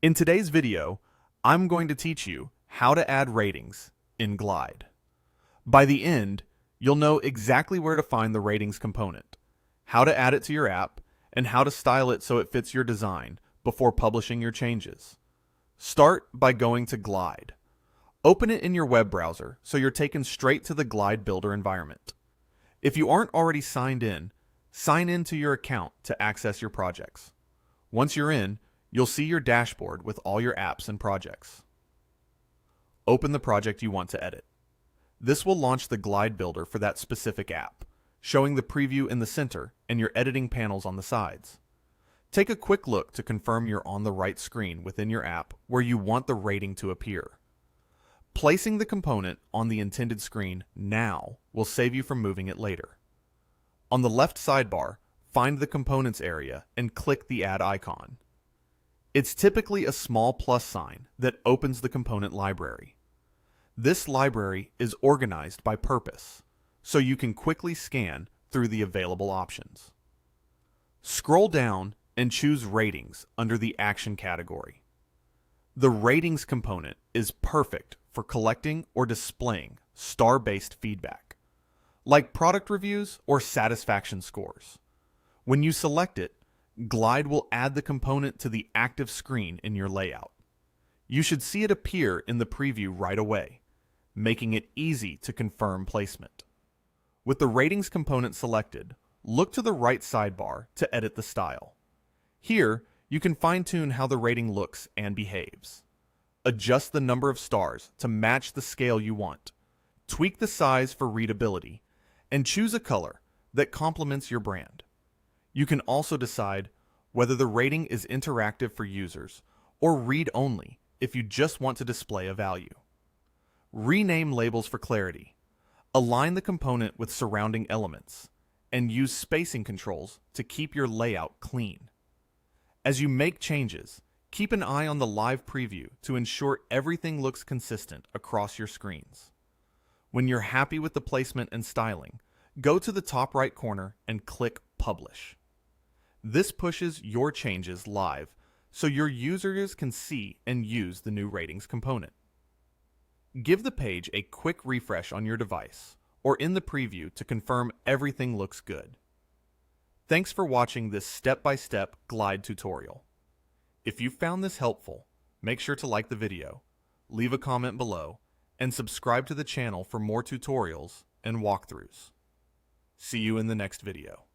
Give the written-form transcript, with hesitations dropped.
In today's video, I'm going to teach you how to add ratings in Glide. By the end, you'll know exactly where to find the ratings component, how to add it to your app, and how to style it so it fits your design before publishing your changes. Start by going to Glide. Open it in your web browser so you're taken straight to the Glide Builder environment. If you aren't already signed in, sign in to your account to access your projects. Once you're in, you'll see your dashboard with all your apps and projects. Open the project you want to edit. This will launch the Glide Builder for that specific app, showing the preview in the center and your editing panels on the sides. Take a quick look to confirm you're on the right screen within your app where you want the rating to appear. Placing the component on the intended screen now will save you from moving it later. On the left sidebar, find the Components area and click the Add icon. It's typically a small plus sign that opens the component library. This library is organized by purpose, so you can quickly scan through the available options. Scroll down and choose Ratings under the Action category. The Ratings component is perfect for collecting or displaying star-based feedback, like product reviews or satisfaction scores. When you select it, Glide will add the component to the active screen in your layout. You should see it appear in the preview right away, making it easy to confirm placement. With the Ratings component selected, look to the right sidebar to edit the style. Here, you can fine-tune how the rating looks and behaves. Adjust the number of stars to match the scale you want, tweak the size for readability, and choose a color that complements your brand. You can also decide whether the rating is interactive for users or read-only if you just want to display a value. Rename labels for clarity, align the component with surrounding elements, and use spacing controls to keep your layout clean. As you make changes, keep an eye on the live preview to ensure everything looks consistent across your screens. When you're happy with the placement and styling, go to the top right corner and click Publish. This pushes your changes live so your users can see and use the new ratings component. Give the page a quick refresh on your device or in the preview to confirm everything looks good. Thanks for watching this step-by-step Glide tutorial. If you found this helpful, make sure to like the video, leave a comment below, and subscribe to the channel for more tutorials and walkthroughs. See you in the next video.